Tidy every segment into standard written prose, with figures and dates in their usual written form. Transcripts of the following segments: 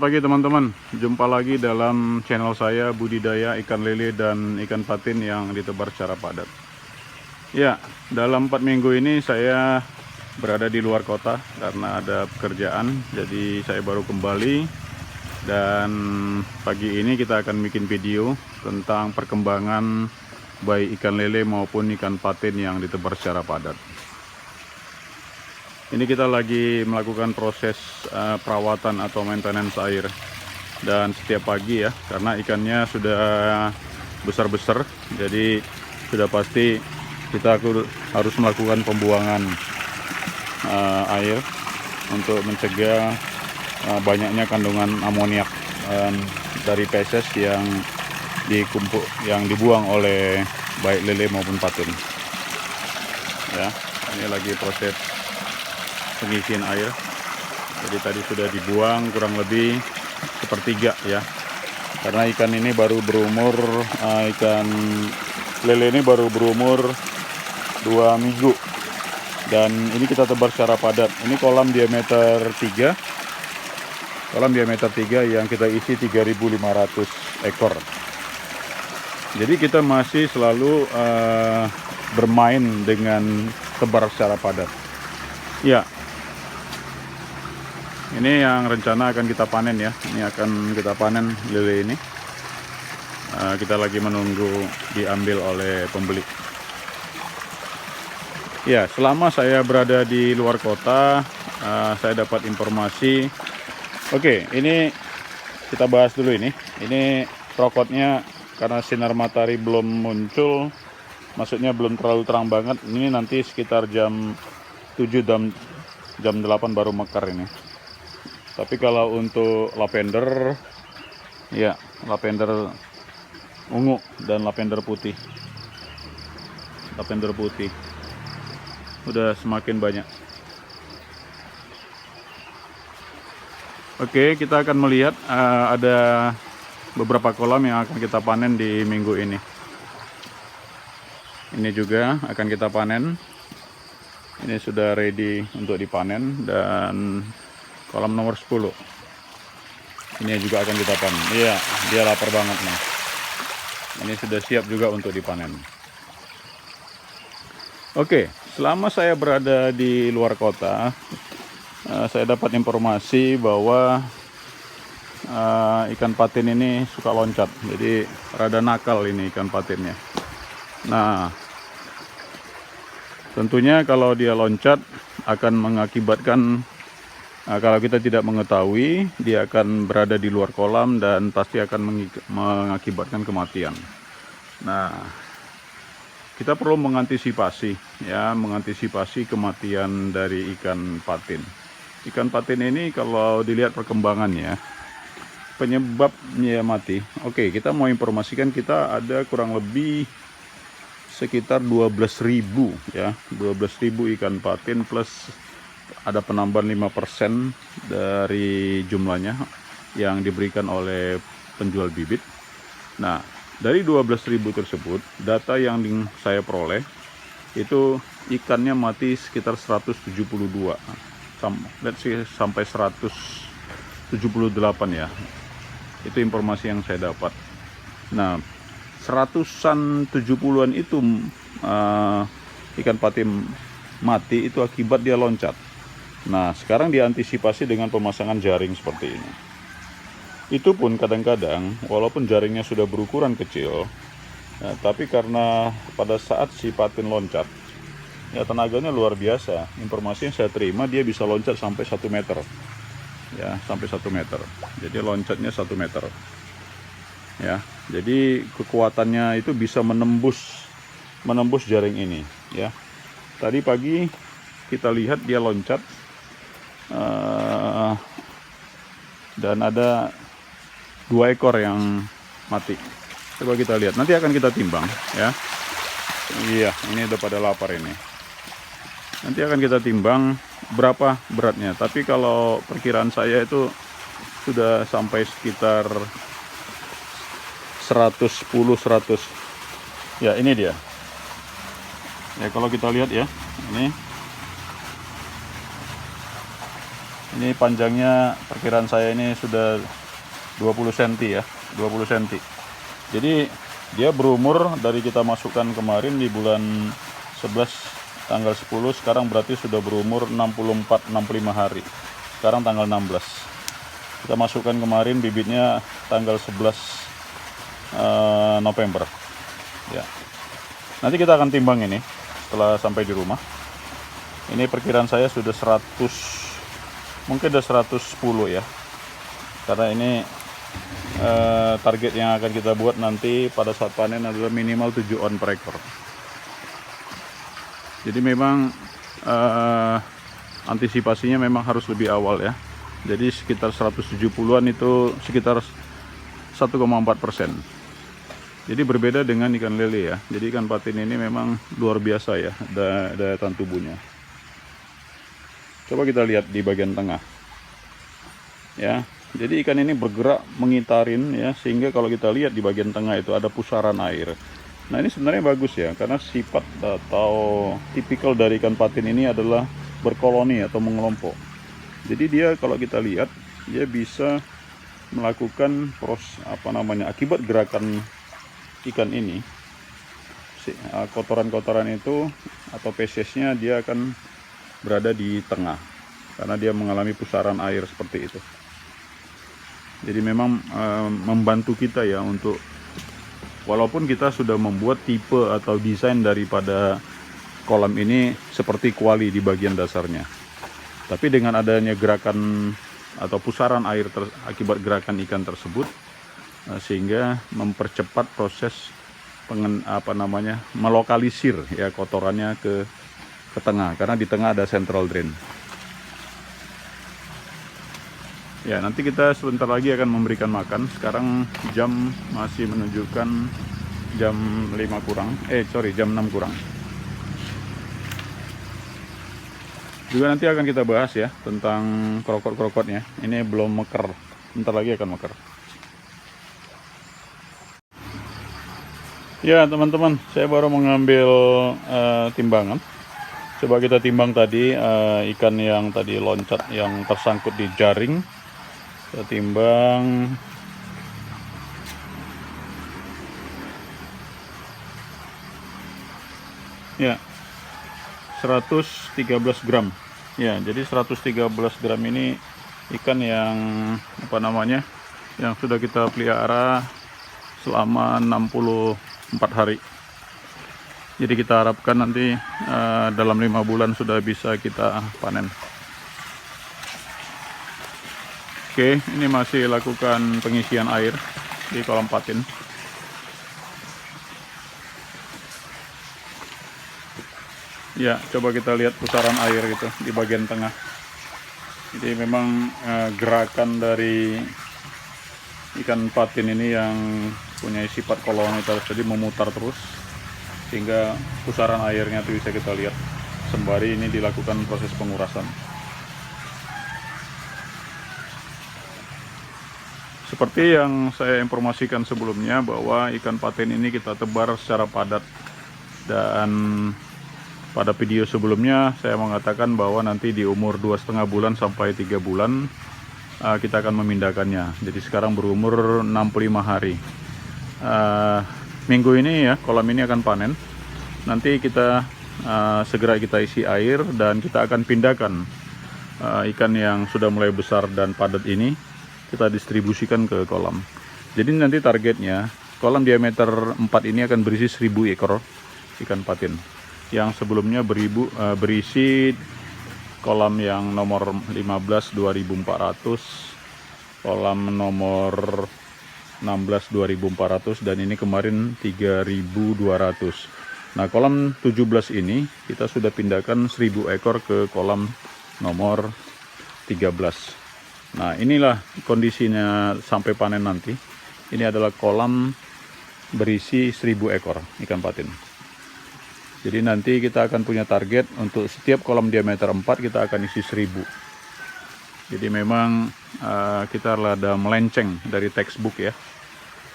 Selamat pagi teman-teman, jumpa lagi dalam channel saya budidaya ikan lele dan ikan patin yang ditebar secara padat. Ya, dalam 4 minggu ini saya berada di luar kota karena ada pekerjaan, jadi saya baru kembali. Dan pagi ini kita akan bikin video tentang perkembangan baik ikan lele maupun ikan patin yang ditebar secara padat. Ini kita lagi melakukan proses perawatan atau maintenance air. Dan setiap pagi ya, karena ikannya sudah besar-besar, jadi sudah pasti kita harus melakukan pembuangan air untuk mencegah banyaknya kandungan amoniak dari feses yang dibuang oleh baik lele maupun patin. Ya, ini lagi proses pengisian air. Jadi tadi sudah dibuang kurang lebih sepertiga ya, karena ikan ini baru berumur ikan lele ini baru berumur 2 minggu. Dan ini kita tebar secara padat. Ini kolam diameter 3 yang kita isi 3.500 ekor. Jadi kita masih selalu bermain dengan tebar secara padat ya. Ini yang rencana akan kita panen ya. Ini akan kita panen lele ini. Kita lagi menunggu diambil oleh pembeli. Ya, selama saya berada di luar kota, saya dapat informasi. Oke, ini kita bahas dulu ini. Ini rokotnya karena sinar matahari belum muncul, maksudnya belum terlalu terang banget. Ini nanti sekitar jam 7 jam 8 baru mekar ini. Tapi kalau untuk lavender, ya lavender ungu dan lavender putih udah semakin banyak. Oke, kita akan melihat ada beberapa kolam yang akan kita panen di minggu ini. Ini juga akan kita panen. Ini sudah ready untuk dipanen. Dan kolam nomor 10 ini juga akan kita panen. Iya, dia lapar banget nih. Ini sudah siap juga untuk dipanen. Oke, selama saya berada di luar kota, saya dapat informasi bahwa ikan patin ini suka loncat. Jadi rada nakal ini ikan patinnya. Nah, tentunya kalau dia loncat akan mengakibatkan, kalau kita tidak mengetahui, dia akan berada di luar kolam dan pasti akan mengakibatkan kematian. Nah, kita perlu mengantisipasi ya, mengantisipasi kematian dari ikan patin. Ikan patin ini kalau dilihat perkembangannya, penyebabnya mati. Oke, kita mau informasikan kita ada kurang lebih sekitar 12.000 ya, 12.000 ikan patin plus ada penambahan 5% dari jumlahnya yang diberikan oleh penjual bibit. Nah, dari 12.000 tersebut, data yang saya peroleh itu ikannya mati sekitar 172 sampai 178 ya. Itu informasi yang saya dapat. Nah, 170-an itu ikan patin mati itu akibat dia loncat. Nah, sekarang diantisipasi dengan pemasangan jaring seperti ini. Itu pun kadang-kadang walaupun jaringnya sudah berukuran kecil, ya, tapi karena pada saat si patin loncat, ya tenaganya luar biasa. Informasi yang saya terima, dia bisa loncat sampai 1 meter. Ya, sampai 1 meter. Jadi loncatnya 1 meter. Ya, jadi kekuatannya itu bisa menembus jaring ini. Ya, tadi pagi kita lihat dia loncat. Dan ada 2 ekor yang mati. Coba kita lihat, nanti akan kita timbang ya. Iya, ini udah pada lapar ini. Nanti akan kita timbang berapa beratnya. Tapi kalau perkiraan saya itu sudah sampai sekitar 110-100. Ya, ini dia. Ya, kalau kita lihat ya, ini Ini panjangnya perkiraan saya ini sudah 20 cm ya, 20 cm. Jadi dia berumur dari kita masukkan kemarin di bulan 11 tanggal 10, sekarang berarti sudah berumur 64-65 hari. Sekarang tanggal 16. Kita masukkan kemarin bibitnya tanggal 11 November. Ya. Nanti kita akan timbang ini setelah sampai di rumah. Ini perkiraan saya sudah 100, mungkin udah 110 ya. Karena ini target yang akan kita buat nanti pada saat panen adalah minimal 7 on per ekor. Jadi memang antisipasinya memang harus lebih awal ya. Jadi sekitar 170-an itu sekitar 1,4%. Jadi berbeda dengan ikan lele ya. Jadi ikan patin ini memang luar biasa ya daya tahan tubuhnya. Coba kita lihat di bagian tengah. Ya, jadi ikan ini bergerak mengitarin ya, sehingga kalau kita lihat di bagian tengah itu ada pusaran air. Nah ini sebenarnya bagus ya, karena sifat atau tipikal dari ikan patin ini adalah berkoloni atau mengelompok. Jadi dia kalau kita lihat, dia bisa melakukan akibat gerakan ikan ini, kotoran-kotoran itu atau fesesnya dia akan berada di tengah, karena dia mengalami pusaran air seperti itu. Jadi memang membantu kita ya untuk, walaupun kita sudah membuat tipe atau desain daripada kolam ini seperti kuali di bagian dasarnya, tapi dengan adanya gerakan atau pusaran air akibat gerakan ikan tersebut, sehingga mempercepat proses melokalisir ya kotorannya ke tengah, karena di tengah ada central drain. Ya, nanti kita sebentar lagi akan memberikan makan. Sekarang jam masih menunjukkan jam 6 kurang. Juga nanti akan kita bahas ya tentang krokot-krokotnya. Ini belum meker, bentar lagi akan meker. Ya teman-teman, saya baru mengambil timbangan. Coba kita timbang tadi ikan yang tadi loncat yang tersangkut di jaring. Kita timbang. Ya, 113 gram. Ya, jadi 113 gram ini ikan yang yang sudah kita pelihara selama 64 hari. Jadi kita harapkan nanti dalam 5 bulan sudah bisa kita panen. Oke, ini masih lakukan pengisian air di kolam patin. Ya, coba kita lihat pusaran air gitu di bagian tengah. Jadi memang gerakan dari ikan patin ini yang punya sifat koloni tadi memutar terus, sehingga pusaran airnya itu bisa kita lihat sembari ini dilakukan proses pengurasan. Seperti yang saya informasikan sebelumnya, bahwa ikan patin ini kita tebar secara padat, dan pada video sebelumnya saya mengatakan bahwa nanti di umur 2,5 bulan sampai 3 bulan kita akan memindahkannya. Jadi sekarang berumur 65 hari. Minggu ini ya kolam ini akan panen. Nanti kita segera kita isi air dan kita akan pindahkan ikan yang sudah mulai besar dan padat ini, kita distribusikan ke kolam. Jadi nanti targetnya kolam diameter 4 ini akan berisi 1000 ekor ikan patin. Yang sebelumnya berisi kolam yang nomor 15 2400, kolam nomor 16 2400, dan ini kemarin 3200. Nah, kolam 17 ini kita sudah pindahkan 1000 ekor ke kolam nomor 13. Nah, inilah kondisinya sampai panen nanti. Ini adalah kolam berisi 1000 ekor ikan patin. Jadi nanti kita akan punya target untuk setiap kolam diameter 4 kita akan isi 1000. Jadi memang kita rada melenceng dari textbook ya.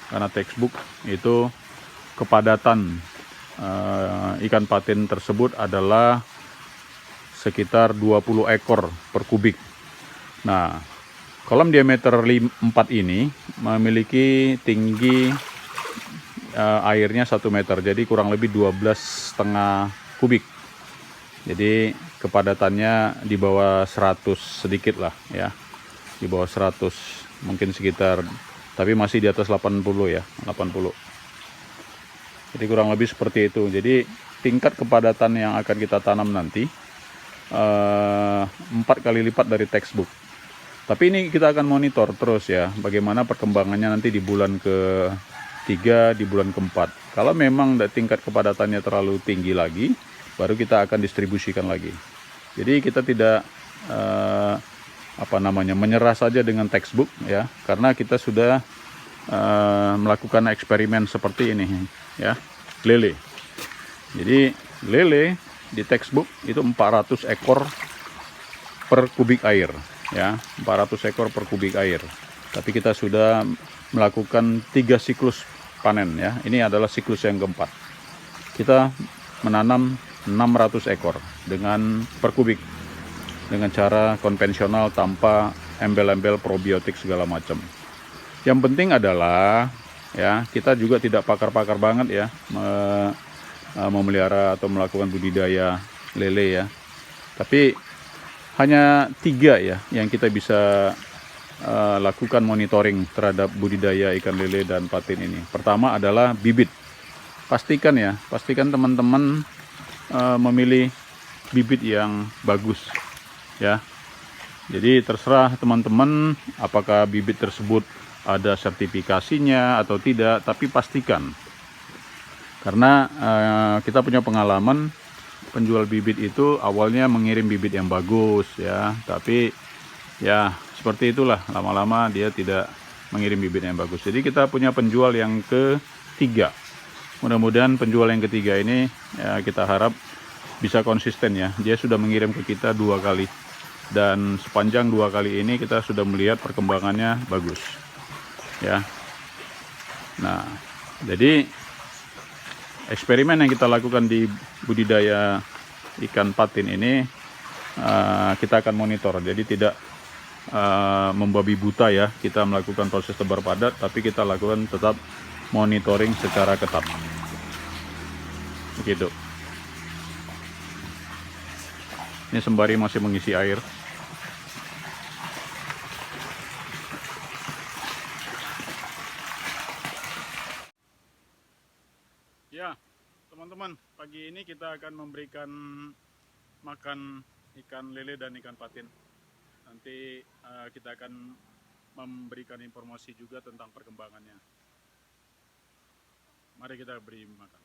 Karena textbook itu kepadatan ikan patin tersebut adalah sekitar 20 ekor per kubik. Nah, kolam diameter 4 ini memiliki tinggi airnya 1 meter, jadi kurang lebih 12,5 kubik. Jadi kepadatannya di bawah 100 sedikit lah ya, di bawah 100, mungkin sekitar, tapi masih di atas 80 ya, 80. Jadi kurang lebih seperti itu. Jadi tingkat kepadatan yang akan kita tanam nanti 4 kali lipat dari textbook. Tapi ini kita akan monitor terus ya, bagaimana perkembangannya nanti di bulan ke-3, di bulan ke-4. Kalau memang tingkat kepadatannya terlalu tinggi lagi, baru kita akan distribusikan lagi. Jadi kita tidak menyerah saja dengan textbook ya, karena kita sudah melakukan eksperimen seperti ini ya, lele. Jadi lele di textbook itu 400 ekor per kubik air ya, 400 ekor per kubik air. Tapi kita sudah melakukan 3 siklus panen ya. Ini adalah siklus yang keempat. Kita menanam 600 ekor dengan per kubik dengan cara konvensional tanpa embel-embel probiotik segala macam. Yang penting adalah ya, kita juga tidak pakar-pakar banget ya memelihara atau melakukan budidaya lele ya. Tapi hanya 3 ya yang kita bisa lakukan monitoring terhadap budidaya ikan lele dan patin ini. Pertama adalah bibit. Pastikan teman-teman memilih bibit yang bagus ya. Jadi terserah teman-teman apakah bibit tersebut ada sertifikasinya atau tidak, tapi pastikan. Karena kita punya pengalaman, penjual bibit itu awalnya mengirim bibit yang bagus ya, tapi ya seperti itulah, lama-lama dia tidak mengirim bibit yang bagus. Jadi kita punya penjual yang ketiga. Mudah-mudahan penjual yang ketiga ini ya, kita harap bisa konsisten ya. Dia sudah mengirim ke kita 2 kali, dan sepanjang 2 kali ini kita sudah melihat perkembangannya bagus ya. Nah, jadi eksperimen yang kita lakukan di budidaya ikan patin ini kita akan monitor. Jadi tidak membabi buta ya, kita melakukan proses tebar padat, tapi kita lakukan tetap monitoring secara ketat begitu. Ini sembari masih mengisi air. Ya, teman-teman, pagi ini kita akan memberikan makan ikan lele dan ikan patin. Nanti kita akan memberikan informasi juga tentang perkembangannya. Mari kita beri makan.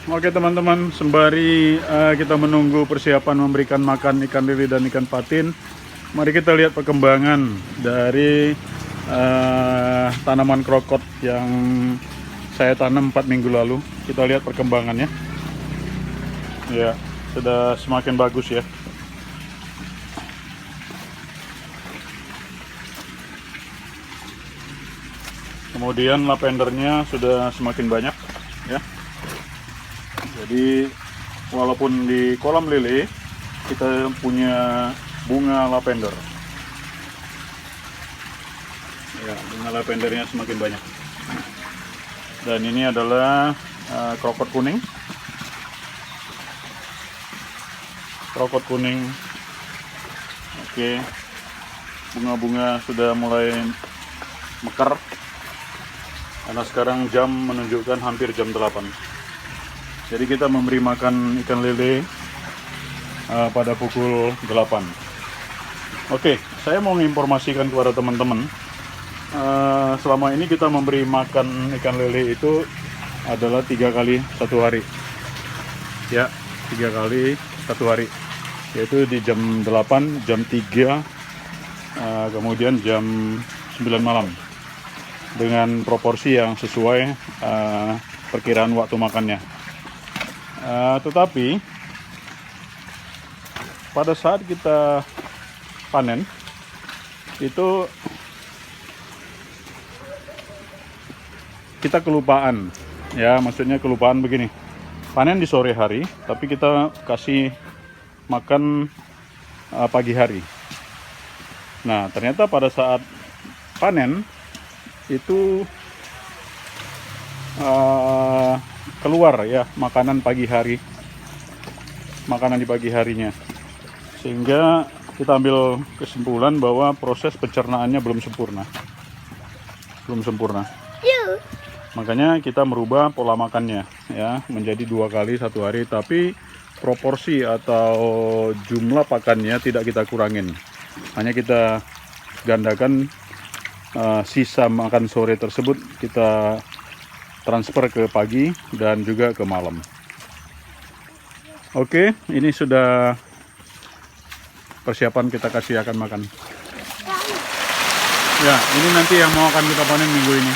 Oke teman-teman, sembari kita menunggu persiapan memberikan makan ikan lele dan ikan patin, mari kita lihat perkembangan dari tanaman krokot yang saya tanam 4 minggu lalu. Kita lihat perkembangannya. Ya, sudah semakin bagus ya. Kemudian lavendernya sudah semakin banyak ya. Jadi walaupun di kolam lele kita punya bunga lavender. Ya, bunga lavendernya semakin banyak. Dan ini adalah krokot kuning. Krokot kuning. Oke. Bunga-bunga sudah mulai mekar. Karena sekarang jam menunjukkan hampir jam 8. Jadi kita memberi makan ikan lele pada pukul 8. Oke, saya mau menginformasikan kepada teman-teman. Selama ini kita memberi makan ikan lele itu adalah 3 kali 1 hari ya, 3 kali 1 hari, yaitu di jam 8, jam 3, kemudian jam 9 malam, dengan proporsi yang sesuai perkiraan waktu makannya. Tetapi pada saat kita panen itu kita kelupaan ya, maksudnya kelupaan begini, panen di sore hari tapi kita kasih makan pagi hari. Nah, ternyata pada saat panen itu keluar ya makanan pagi hari, makanan di pagi harinya, sehingga kita ambil kesimpulan bahwa proses pencernaannya belum sempurna. Makanya kita merubah pola makannya ya menjadi 2 kali 1 hari, tapi proporsi atau jumlah pakannya tidak kita kurangin, hanya kita gandakan. Sisa makan sore tersebut kita transfer ke pagi dan juga ke malam. Oke, ini sudah persiapan kita kasih akan makan. Ya, ini nanti yang mau akan kita panen minggu ini.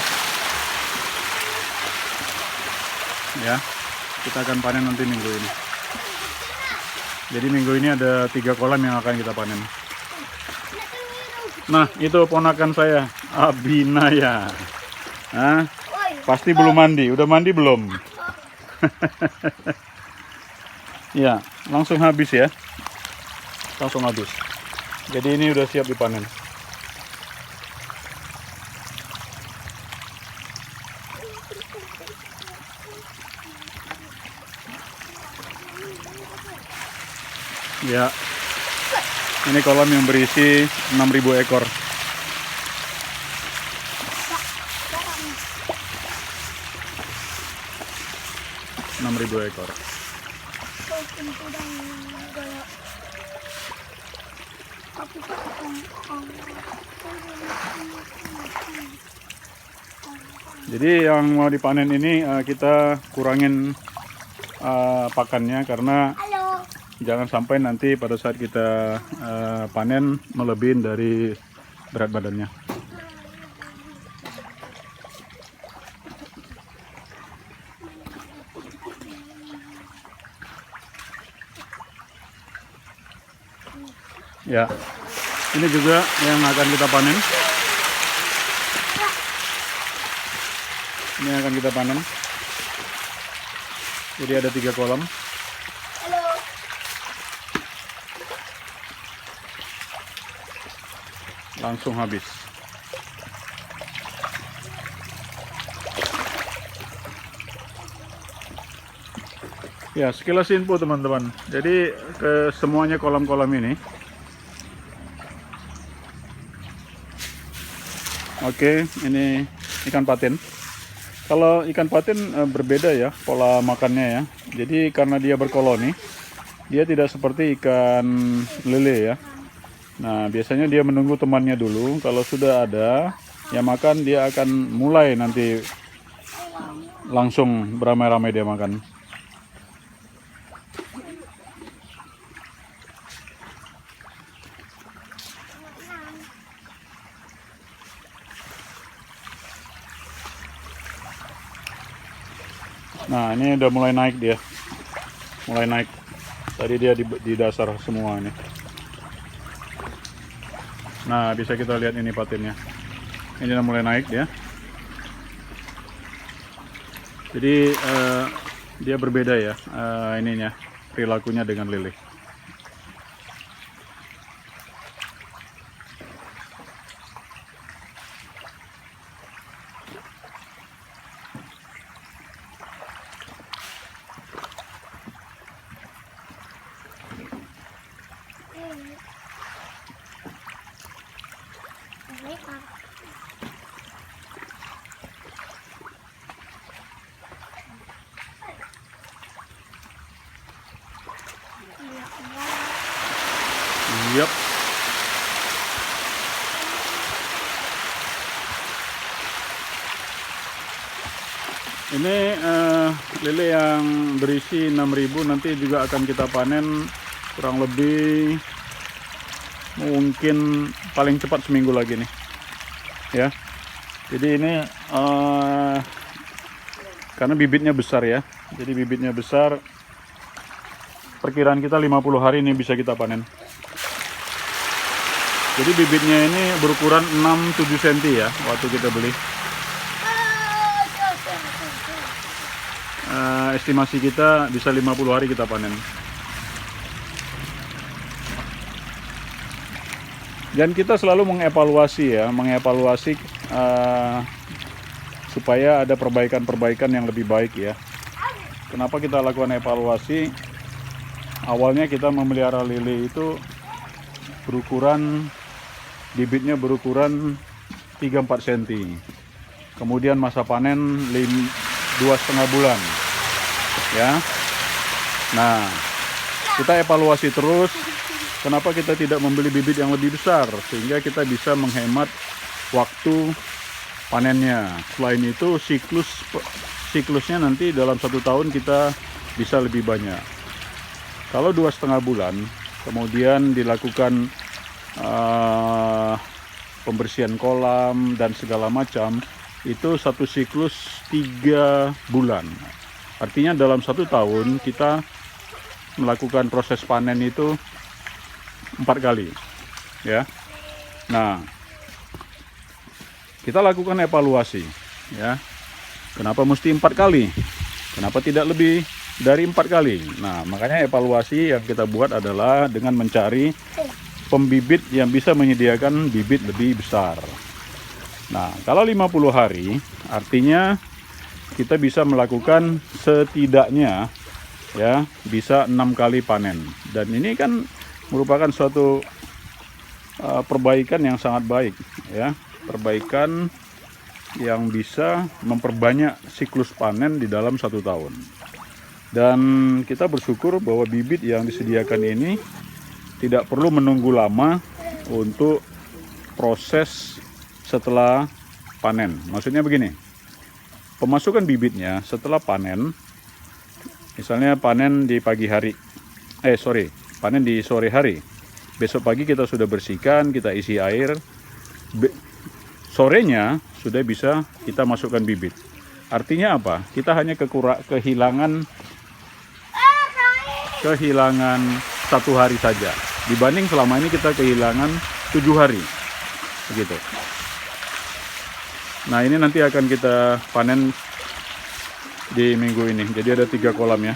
Ya, kita akan panen nanti minggu ini. Jadi minggu ini ada 3 kolam yang akan kita panen. Nah, itu ponakan saya, Abinaya. Nah, pasti belum mandi. Udah mandi belum? Ya, langsung habis ya. Langsung habis. Jadi ini udah siap dipanen. Ya. Ini kolam yang berisi 6.000 ekor. Jadi yang mau dipanen ini kita kurangin pakannya karena jangan sampai nanti pada saat kita panen melebihin dari berat badannya. Ya, ini juga yang akan kita panen. Ini akan kita panen. Jadi ada 3 kolam. Langsung habis. Ya, sekilas info teman-teman. Jadi ke semuanya kolam-kolam ini. Oke, ini ikan patin. Kalau ikan patin berbeda ya pola makannya ya. Jadi karena dia berkoloni, dia tidak seperti ikan lele ya. Nah, biasanya dia menunggu temannya dulu. Kalau sudah ada yang makan, dia akan mulai nanti langsung beramai-ramai dia makan. Nah, ini udah mulai naik dia. Mulai naik. Tadi dia di dasar semua ini. Nah, bisa kita lihat ini patinnya. Ini udah mulai naik dia. Jadi dia berbeda ya ininya, perilakunya dengan lele. Yep. Ini lele yang berisi 6.000 nanti juga akan kita panen kurang lebih mungkin paling cepat seminggu lagi nih ya. Jadi ini karena bibitnya besar ya, jadi bibitnya besar, perkiraan kita 50 hari ini bisa kita panen. Jadi bibitnya ini berukuran 6-7 cm ya waktu kita beli. Estimasi kita bisa 50 hari kita panen. Dan kita selalu mengevaluasi supaya ada perbaikan-perbaikan yang lebih baik ya. Kenapa kita lakukan evaluasi? Awalnya kita memelihara lele itu bibitnya berukuran 3-4 cm. Kemudian masa panen 2,5 bulan. Ya. Nah, kita evaluasi terus. Kenapa kita tidak membeli bibit yang lebih besar, sehingga kita bisa menghemat waktu panennya. Selain itu siklusnya nanti dalam 1 tahun kita bisa lebih banyak. Kalau 2,5 bulan, kemudian dilakukan pembersihan kolam dan segala macam, itu satu siklus 3 bulan. Artinya dalam 1 tahun kita melakukan proses panen itu 4 kali ya. Nah, kita lakukan evaluasi ya. Kenapa mesti 4 kali? Kenapa tidak lebih dari 4 kali? Nah, makanya evaluasi yang kita buat adalah dengan mencari pembibit yang bisa menyediakan bibit lebih besar. Nah, kalau 50 hari artinya kita bisa melakukan setidaknya ya bisa 6 kali panen. Dan ini kan merupakan suatu perbaikan yang sangat baik ya, perbaikan yang bisa memperbanyak siklus panen di dalam 1 tahun. Dan kita bersyukur bahwa bibit yang disediakan ini tidak perlu menunggu lama untuk proses setelah panen. Maksudnya begini, pemasukan bibitnya setelah panen, misalnya panen di pagi hari, panen di sore hari. Besok pagi kita sudah bersihkan, kita isi air. Sorenya sudah bisa kita masukkan bibit. Artinya apa? Kita hanya kehilangan 1 hari saja. Dibanding selama ini kita kehilangan 7 hari. Begitu. Nah, ini nanti akan kita panen di minggu ini. Jadi ada 3 kolam ya.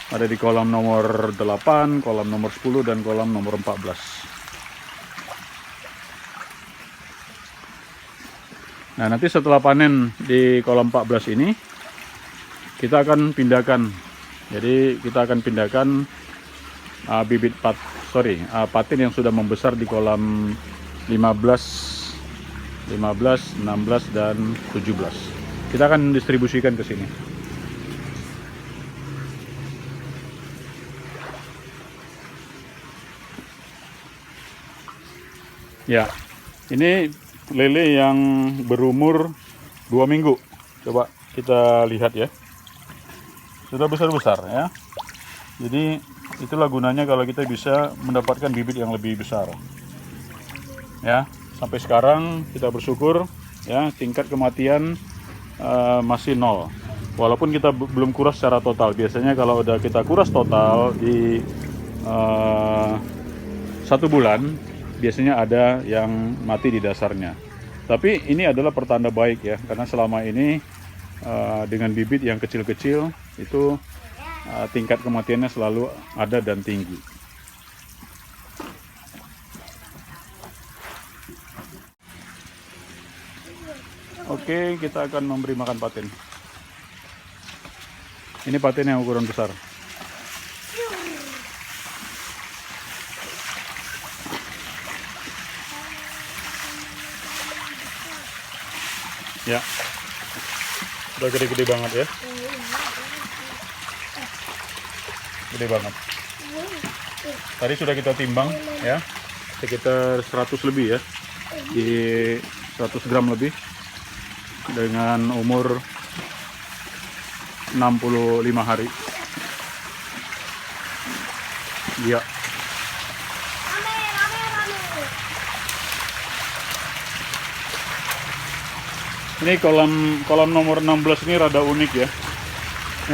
Ada di kolam nomor 8, kolam nomor 10, dan kolam nomor 14. Nah, nanti setelah panen di kolam 14 ini, kita akan pindahkan. Jadi kita akan pindahkan patin yang sudah membesar di kolam 15, 16, dan 17. Kita akan distribusikan ke sini. Ya, ini lele yang berumur 2 minggu. Coba kita lihat ya. Sudah besar-besar ya. Jadi itulah gunanya kalau kita bisa mendapatkan bibit yang lebih besar. Ya, sampai sekarang kita bersyukur ya, tingkat kematian masih 0. Walaupun kita belum kuras secara total. Biasanya kalau udah kita kuras total di 1 bulan, biasanya ada yang mati di dasarnya. Tapi ini adalah pertanda baik ya, karena selama ini dengan bibit yang kecil-kecil itu tingkat kematiannya selalu ada dan tinggi. Oke, kita akan memberi makan patin. Ini patin yang ukuran besar. Ya, udah gede-gede banget ya. Gede banget. Tadi sudah kita timbang ya, sekitar 100 lebih ya, di 100 gram lebih, dengan umur 65 hari. Ya. Ini kolam nomor 16 ini rada unik ya.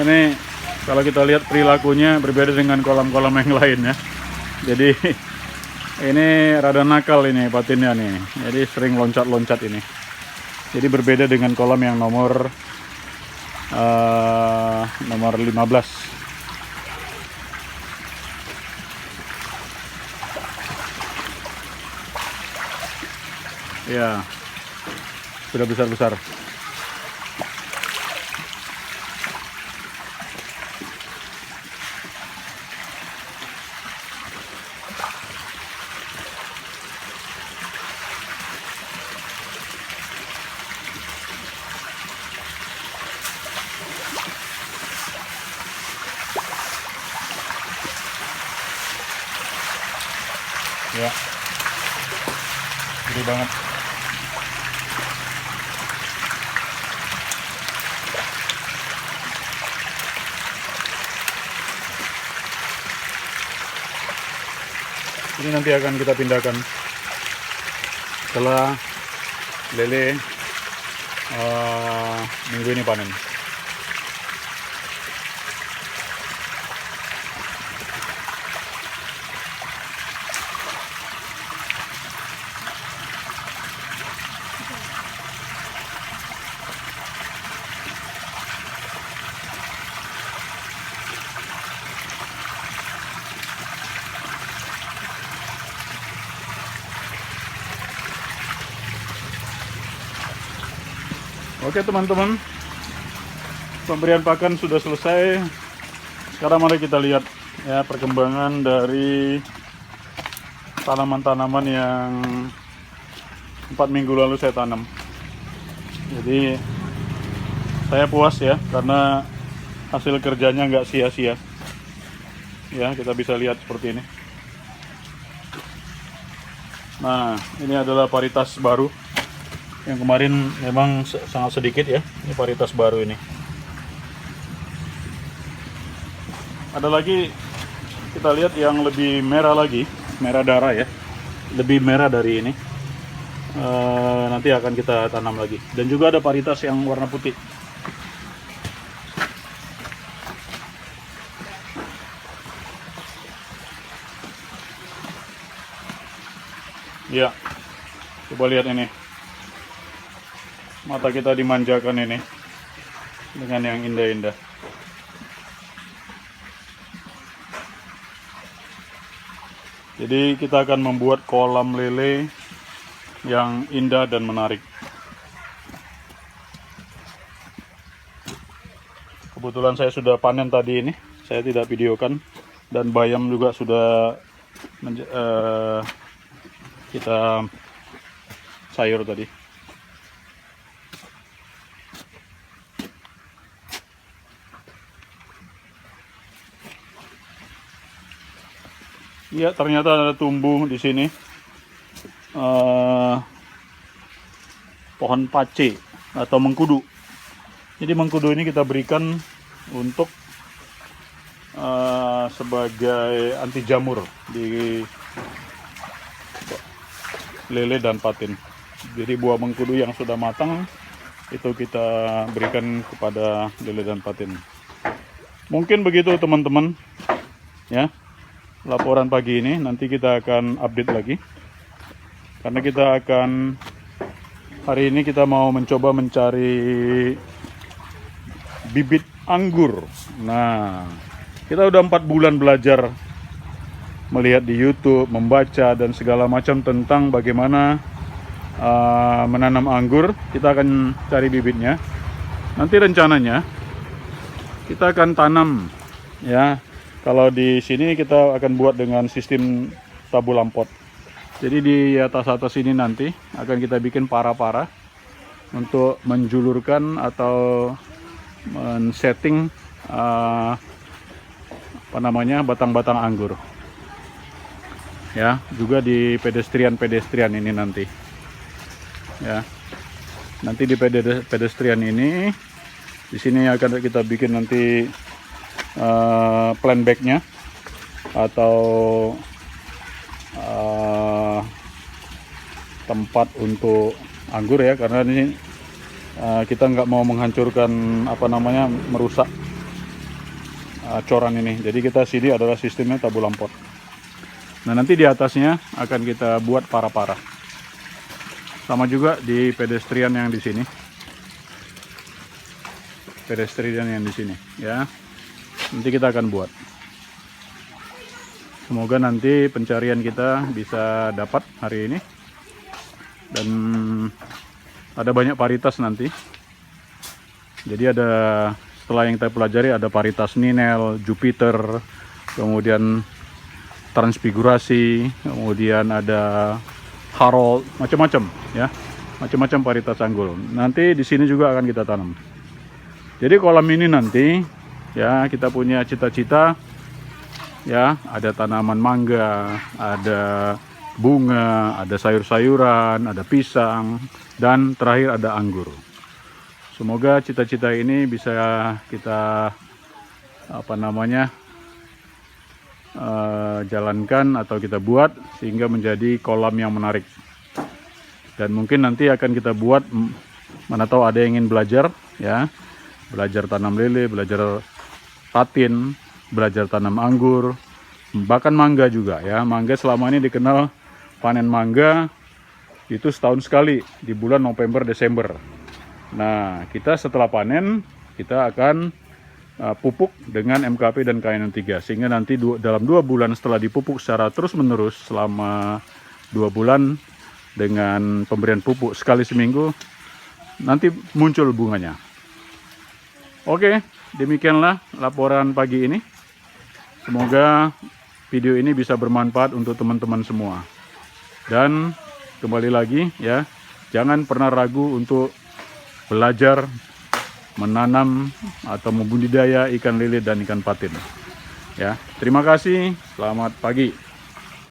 Ini kalau kita lihat perilakunya berbeda dengan kolam-kolam yang lain ya. Jadi ini rada nakal ini patinnya nih. Jadi sering loncat-loncat ini. Jadi berbeda dengan kolam yang nomor 15. Ya, sudah besar-besar. Ya, gede banget. Ini nanti akan kita pindahkan setelah lele minggu ini panen. Oke teman-teman, pemberian pakan sudah selesai. Sekarang mari kita lihat ya perkembangan dari tanaman-tanaman yang 4 minggu lalu saya tanam. Jadi saya puas ya, karena hasil kerjanya nggak sia-sia. Ya, kita bisa lihat seperti ini. Nah, ini adalah varietas baru. Yang kemarin memang sangat sedikit ya. Ini varietas baru ini. Ada lagi, kita lihat yang lebih merah lagi, merah darah ya. Lebih merah dari ini. Nanti akan kita tanam lagi. Dan juga ada varietas yang warna putih. Ya, coba lihat ini. Mata kita dimanjakan ini dengan yang indah-indah. Jadi kita akan membuat kolam lele yang indah dan menarik. Kebetulan saya sudah panen tadi ini, saya tidak videokan, dan bayam juga sudah kita sayur tadi. Iya, ternyata ada tumbuh di sini pohon pace atau mengkudu. Jadi mengkudu ini kita berikan untuk sebagai anti jamur di lele dan patin. Jadi buah mengkudu yang sudah matang itu kita berikan kepada lele dan patin. Mungkin begitu teman-teman ya. Laporan pagi ini, nanti kita akan update lagi karena kita akan hari ini kita mau mencoba mencari bibit anggur. Nah, kita udah 4 bulan belajar melihat di YouTube, membaca dan segala macam tentang bagaimana menanam anggur. Kita akan cari bibitnya. Nanti rencananya kita akan tanam ya. Kalau di sini kita akan buat dengan sistem tabu lampot. Jadi di atas ini nanti akan kita bikin para-para untuk menjulurkan atau men-setting batang-batang anggur. Ya, juga di pedestrian ini nanti. Ya. Nanti di pedestrian ini di sini akan kita bikin nanti plan back-nya atau tempat untuk anggur ya, karena ini kita nggak mau menghancurkan merusak coran ini. Jadi kita sini adalah sistemnya tabu lampot. Nah, nanti di atasnya akan kita buat para-para. Sama juga di pedestrian yang di sini. Pedestrian yang di sini ya. Nanti kita akan buat. Semoga nanti pencarian kita bisa dapat hari ini. dan ada banyak varietas nanti. Jadi ada, setelah yang kita pelajari, ada varietas Ninel, Jupiter, kemudian Transfigurasi, kemudian ada Harold, macam-macam ya, macam-macam varietas anggur. Nanti di sini juga akan kita tanam. Jadi kolam ini nanti ya kita punya cita-cita ya, ada tanaman mangga, ada bunga, ada sayur-sayuran, ada pisang, dan terakhir ada anggur. Semoga cita-cita ini bisa kita jalankan atau kita buat sehingga menjadi kolam yang menarik. Dan mungkin nanti akan kita buat, mana tahu ada yang ingin belajar ya, belajar tanam lele, belajar patin, belajar tanam anggur, bahkan mangga juga ya. Mangga selama ini dikenal panen mangga itu setahun sekali di bulan November Desember. Nah, kita setelah panen kita akan pupuk dengan MKP dan KN3, sehingga nanti dalam 2 bulan setelah dipupuk secara terus-menerus selama 2 bulan dengan pemberian pupuk sekali seminggu, nanti muncul bunganya. Oke, demikianlah laporan pagi ini. Semoga video ini bisa bermanfaat untuk teman-teman semua. Dan kembali lagi ya, jangan pernah ragu untuk belajar menanam atau membudidaya ikan lele dan ikan patin. Ya, terima kasih. Selamat pagi.